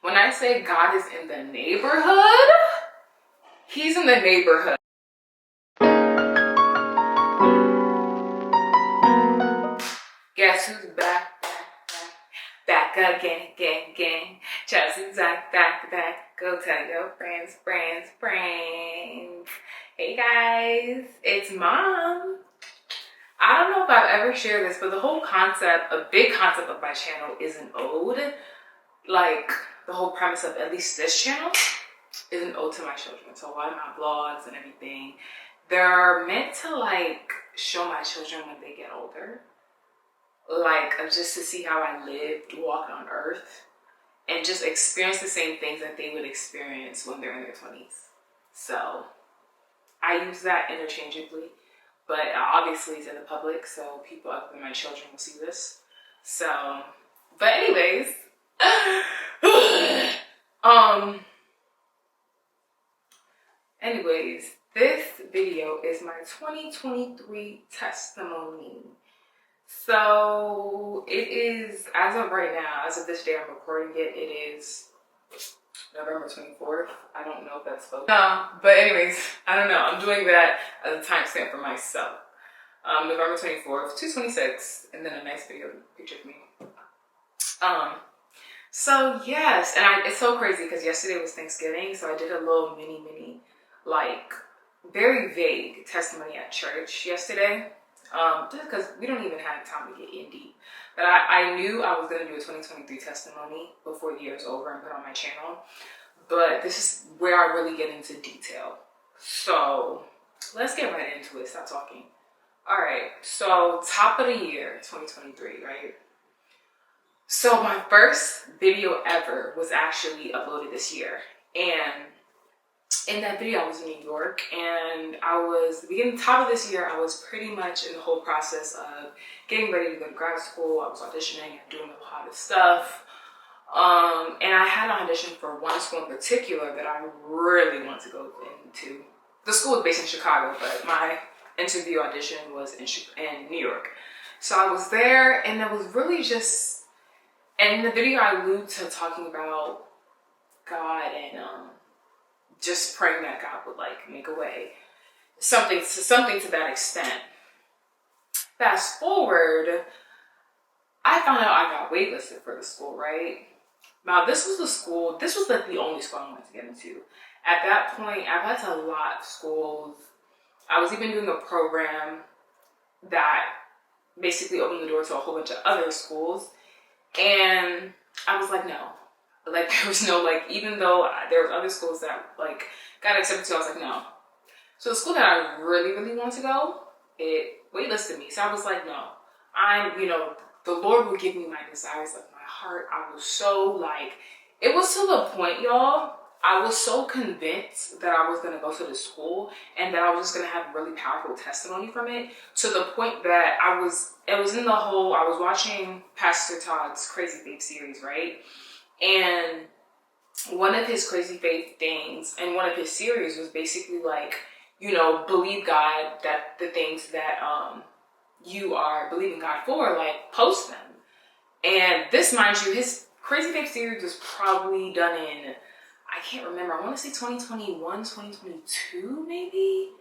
When I say God is in the neighborhood, he's in the neighborhood. Guess who's back, back again, gang. Chelsea's back. Go tell your friends. Hey guys, it's Mom. I don't know if I've ever shared this, but the whole concept, a big concept of my channel is an ode. Like, the whole premise of at least this channel is an ode to my children. So a lot of my vlogs and everything, they're meant to like show my children when they get older. Like, just to see how I lived, walked on earth, and just experience the same things that they would experience when they're in their 20s. So I use that interchangeably, but obviously it's in the public, so people other than my children will see this. So, but anyways, this video is my 2023 testimony. So it is, as of right now, as of this day I'm recording it, it is November 24th. I don't know if that's supposed to. No, but anyways, I don't know. I'm doing that as a timestamp for myself. November 24th, 2:26, and then a nice video picture of me. So yes, and it's so crazy because yesterday was Thanksgiving, so I did a little mini, like, very vague testimony at church yesterday. Just because we don't even have time to get in deep. But I knew I was going to do a 2023 testimony before the year is over and put on my channel. But this is where I really get into detail. So let's get right into it. Stop talking. All right. So top of the year, 2023, right? So my first video ever was actually uploaded this year. And in that video, I was in New York, and top of this year, I was pretty much in the whole process of getting ready to go to grad school. I was auditioning and doing a lot of stuff. And I had an audition for one school in particular that I really want to go into. The school is based in Chicago, but my interview audition was in New York. So I was there, and it was really just, and in the video I allude to talking about God and just praying that God would like make a way, something to that extent. Fast forward, I found out I got waitlisted for the school, right? Now this was like the only school I wanted to get into. At that point, I've had to a lot of schools. I was even doing a program that basically opened the door to a whole bunch of other schools, and I was like, no. Like, there was no, like, even though there was other schools that, like, got accepted to, I was like, no. So the school that I really want to go, it waitlisted me. So I was like, no. The Lord will give me my desires of my heart. I was so, like, it was to the point, y'all, I was so convinced that I was going to go to the school and that I was just going to have really powerful testimony from it, to the point that I was watching Pastor Todd's Crazy Faith series, right? And one of his crazy faith things and one of his series was basically like, believe God that the things that you are believing God for, like, post them. And this, mind you, his crazy faith series was probably done in, I can't remember, I want to say 2021, 2022 maybe.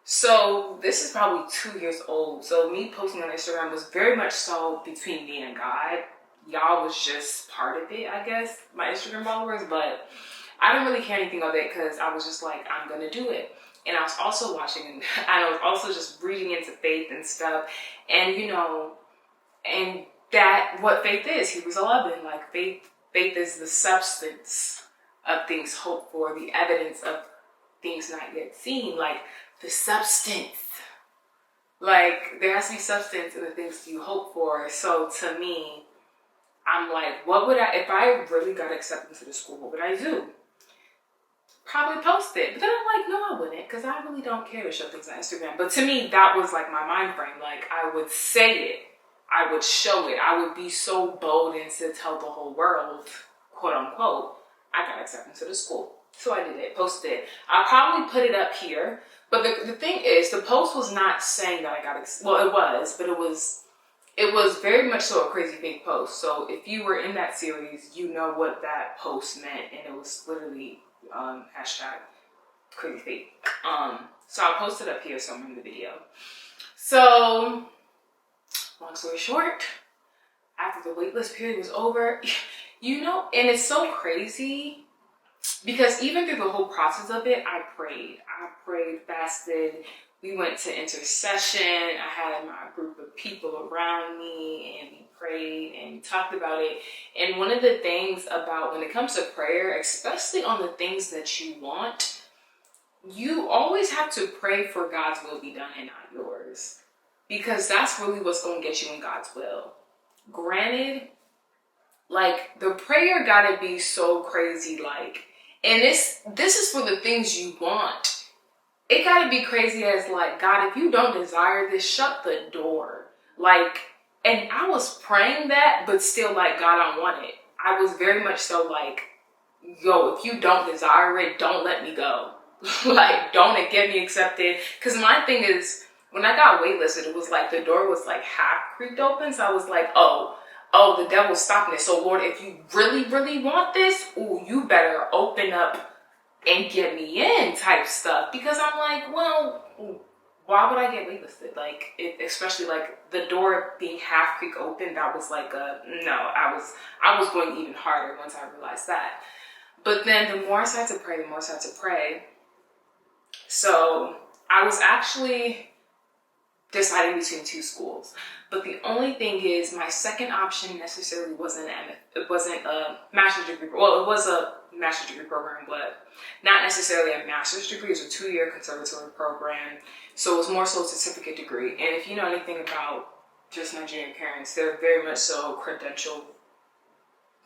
So this is probably 2 years old. So me posting on Instagram was very much so between me and God. Y'all was just part of it, I guess, my Instagram followers, but I didn't really care anything of it because I was just like, I'm gonna do it. And I was also watching, and I was also just reading into faith and stuff, and and that what faith is, Hebrews 11, like faith is the substance of things hoped for, the evidence of things not yet seen, like the substance. Like, there has to be substance in the things you hope for. So to me, I'm like, what would if I really got accepted into the school, what would I do? Probably post it. But then I'm like, no, I wouldn't, because I really don't care to show things on Instagram. But to me, that was like my mind frame. Like, I would say it. I would show it. I would be so bold and to tell the whole world, quote unquote, I got accepted into the school. So I did it, posted it. I'll probably put it up here. But the thing is, the post was not saying that I got, well, it was, but it was it was very much so a crazy faith post. So if you were in that series, you know what that post meant, and it was literally hashtag crazy faith. So I'll post it up here somewhere in the video. So long story short, after the waitlist period was over, you know, and it's so crazy because even through the whole process of it, I prayed, fasted. We went to intercession. I had my group of people around me, and we prayed and we talked about it. And one of the things about when it comes to prayer, especially on the things that you want, you always have to pray for God's will be done and not yours. Because that's really what's going to get you in God's will. Granted, like, the prayer gotta be so crazy, like, and this is for the things you want. It gotta be crazy as like, God, if you don't desire this, shut the door. Like, and I was praying that, but still like, God, I want it. I was very much so like, yo, if you don't desire it, don't let me go. Like, don't get me accepted. Because my thing is, when I got waitlisted, it was like the door was like half creaked open. So I was like, oh, the devil's stopping it. So Lord, if you really, really want this, ooh, you better open up and get me in type stuff. Because I'm like, well, why would I get waitlisted? Like, especially like the door being half creaked open, that was like no, I was going even harder once I realized that. But then the more I started to pray, so I was actually deciding between two schools. But the only thing is, my second option necessarily wasn't a master's degree. Well, it was a master's degree program, but not necessarily a master's degree. It was a 2-year conservatory program. So it was more so a certificate degree. And if you know anything about just Nigerian parents, they're very much so credentialed.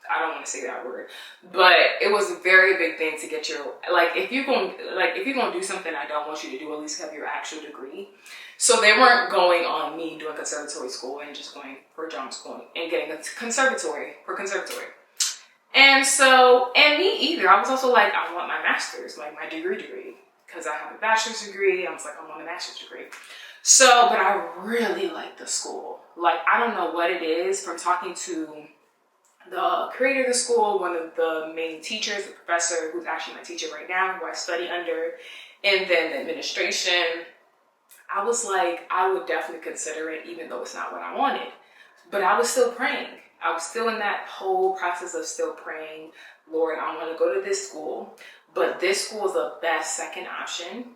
I don't want to say that word, but it was a very big thing to get your, like, if you're going to do something I don't want you to do, at least have your actual degree. So they weren't going on me doing conservatory school and just going for drama school and getting a conservatory. And so, and me either. I was also like, I want my master's, like my degree, because I have a bachelor's degree. I was like, I want a master's degree. So, but I really like the school. Like, I don't know what it is, from talking to the creator of the school, one of the main teachers, the professor who's actually my teacher right now, who I study under, and then the administration. I was like, I would definitely consider it, even though it's not what I wanted. But I was still praying. I was still in that whole process of still praying, Lord, I want to go to this school, but this school is the best second option.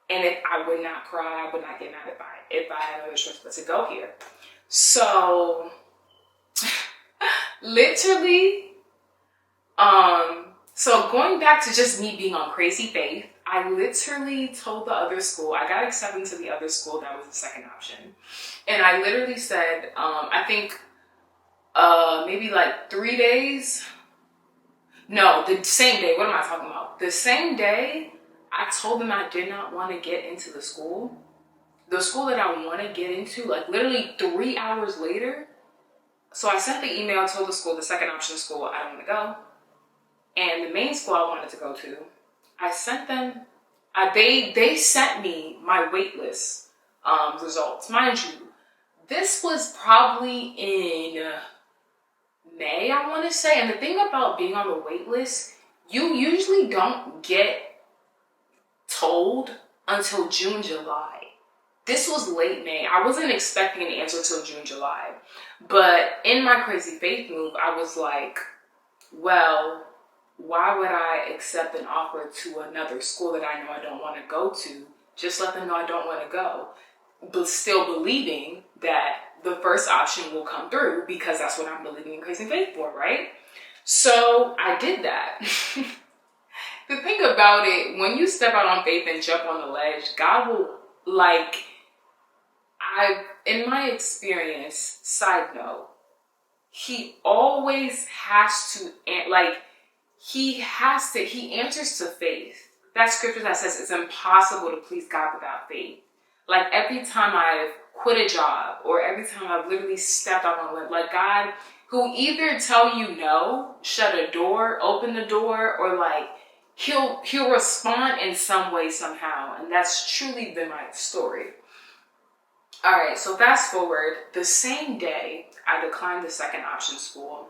And if I would not cry, I would not get mad if I had no choice but to go here. So literally, so going back to just me being on crazy faith, I literally told the other school, I got accepted to the other school that was the second option. And I literally said, I think maybe like 3 days. No, the same day. What am I talking about? The same day, I told them I did not want to get into the school. The school that I want to get into, like literally 3 hours later. So I sent the email, told the school, the second option school, I don't want to go. And the main school I wanted to go to, I sent them, they sent me my waitlist results. Mind you, this was probably in May, I want to say. And the thing about being on the wait list, you usually don't get told until June, July. This was late May. I wasn't expecting an answer till June, July. But in my crazy faith move, I was like, well, why would I accept an offer to another school that I know I don't want to go to? Just let them know I don't want to go. But still believing that the first option will come through, because that's what I'm believing in crazy faith for, right? So I did that. The thing about it, when you step out on faith and jump on the ledge, God will, like, in my experience, side note, he always has to, like, he answers to faith. That scripture that says it's impossible to please God without faith. Like, every time I've quit a job, or every time I've literally stepped out on a limb, like, God, who either tell you no, shut a door, open the door, or like, he'll respond in some way, somehow. And that's truly been my story. All right, so fast forward, the same day I declined the second option school,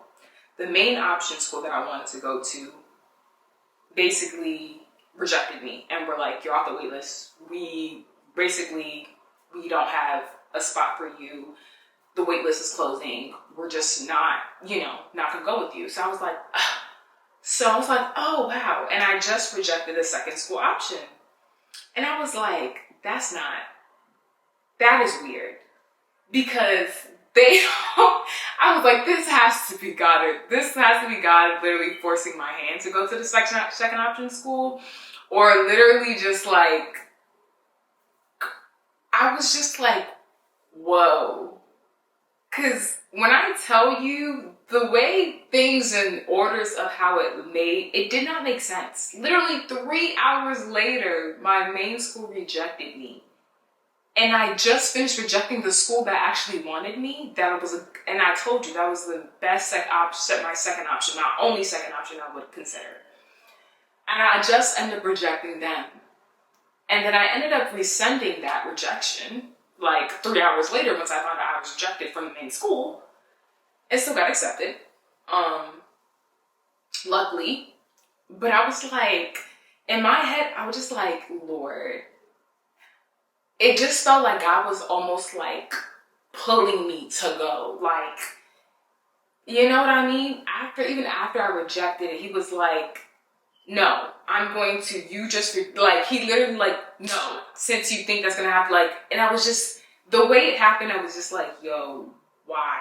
the main option school that I wanted to go to basically rejected me and were like, you're off the wait list. We don't have a spot for you. The wait list is closing. We're just not gonna go with you. So I was like, ugh. So I was like, oh wow. And I just rejected the second school option. And I was like, that is weird. Because I was like, this has to be God. This has to be God literally forcing my hand to go to the second option school. Or literally just like, I was just like, whoa. Because when I tell you the way things and orders of how it did not make sense. Literally 3 hours later, my main school rejected me. And I just finished rejecting the school that actually wanted me. And I told you that was the best my second option, not only second option I would consider. And I just ended up rejecting them. And then I ended up resending that rejection like 3 hours later once I found out I was rejected from the main school. It still got accepted, luckily. But I was like, in my head, I was just like, Lord. It just felt like God was almost like pulling me to go. Like, you know what I mean? Even after I rejected it, he was like, no, I'm going to, he literally like, no, since you think that's going to happen, like, and I was just, the way it happened, I was just like, yo, why?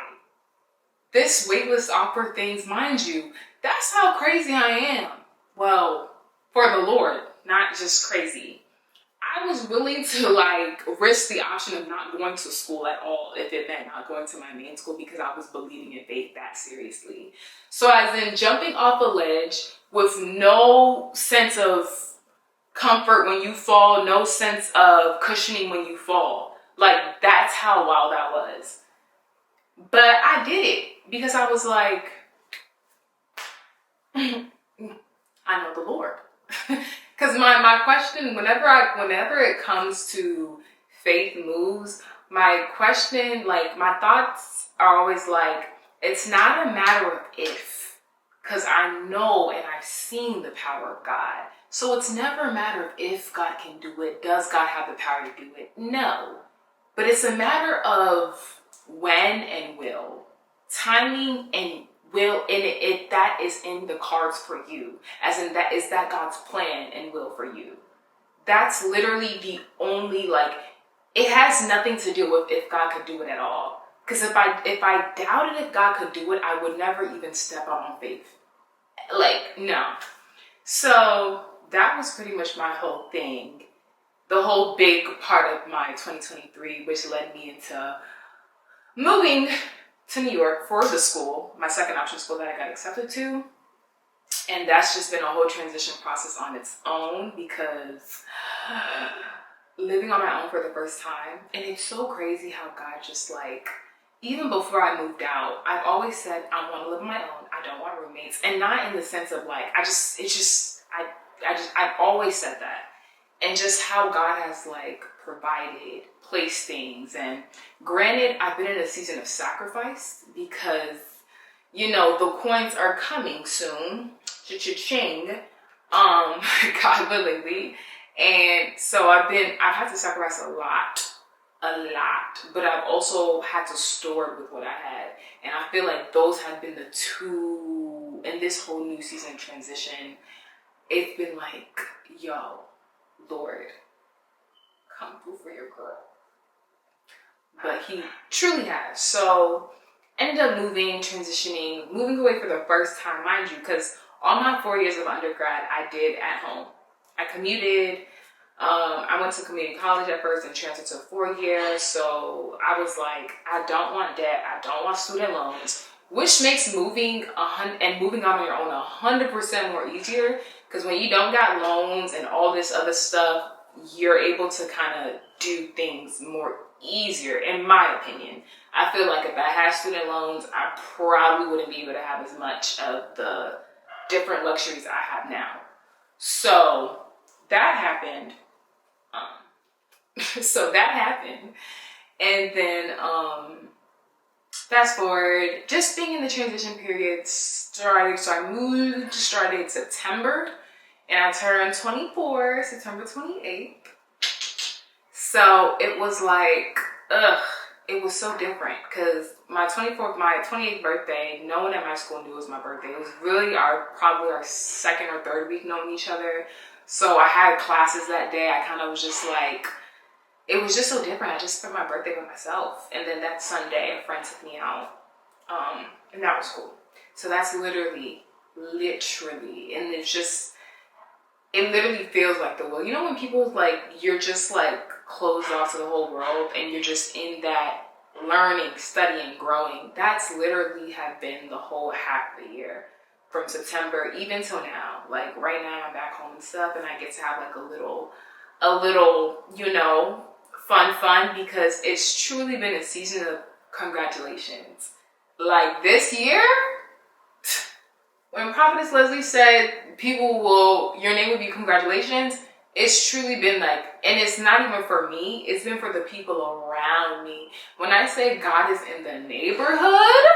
This waitlist offer things, mind you, that's how crazy I am. Well, for the Lord, not just crazy. I was willing to like risk the option of not going to school at all if it meant not going to my main school because I was believing in faith that seriously. So as in jumping off a ledge with no sense of comfort when you fall, no sense of cushioning when you fall. Like that's how wild that was. But I did it because I was like, I know the Lord. Because my question, whenever it comes to faith moves, my question, like my thoughts are always like, it's not a matter of if, because I know and I've seen the power of God. So it's never a matter of if God can do it. Does God have the power to do it? No. But it's a matter of when and will. Timing and will, and that is in the cards for you. As in that is that God's plan and will for you. That's literally the only, like, it has nothing to do with if God could do it at all. Because if I doubted if God could do it, I would never even step out on faith. Like, no. So that was pretty much my whole thing. The whole big part of my 2023, which led me into moving to New York for the school, my second option school that I got accepted to. And that's just been a whole transition process on its own because living on my own for the first time. And it's so crazy how God just like, even before I moved out, I've always said I want to live on my own. I don't want roommates. And not in the sense of like, I've always said that. And just how God has like provided, placed things. And granted, I've been in a season of sacrifice because, you know, the coins are coming soon. Cha-cha-ching. God willingly. And so I've had to sacrifice a lot, but I've also had to store with what I had. And I feel like those have been the two, in this whole new season transition, it's been like, yo, Lord, come through for your girl. But he truly has. So ended up transitioning, moving away for the first time, mind you, because all my 4 years of undergrad, I did at home. I commuted. I went to community college at first and transferred to 4 years. So I was like, I don't want debt. I don't want student loans, which makes moving out on your own 100% more easier. Because when you don't got loans and all this other stuff, you're able to kind of do things more easier, in my opinion. I feel like if I had student loans, I probably wouldn't be able to have as much of the different luxuries I have now. So that happened. And then fast forward, just being in the transition period started. So I moved, started September, and I turned 24, September 28th. So it was like, it was so different because my 28th birthday, no one at my school knew it was my birthday. It was really probably our second or third week knowing each other. So I had classes that day. I kind of was just like, it was just so different. I just spent my birthday with myself. And then that Sunday, a friend took me out. And that was cool. So that's literally, and it's just, it literally feels like the will. You know when people like, you're just like closed off to the whole world and you're just in that learning, studying, growing. That's literally have been the whole half of the year from September even till now. Like right now I'm back home and stuff and I get to have like a little, you know, fun because it's truly been a season of congratulations. Like this year, when Prophetess Leslie said your name would be congratulations, it's truly been like, and it's not even for me, it's been for the people around me. When I say God is in the neighborhood,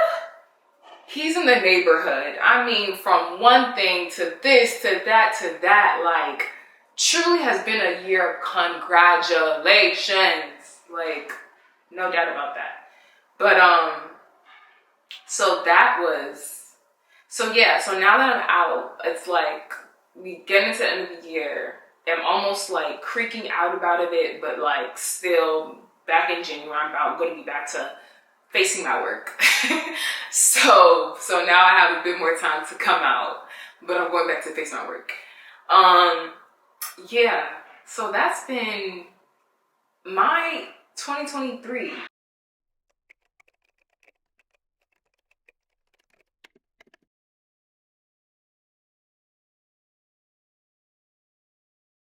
he's in the neighborhood. I mean, from one thing to this, to that, like, truly has been a year of congratulations. Like, no doubt about that. But, so now that I'm out, it's like, we get into the end of the year. I'm almost like creaking out about a bit, but like still back in January, I'm going to be back to facing my work. so now I have a bit more time to come out, but I'm going back to face my work. Yeah, so that's been my 2023.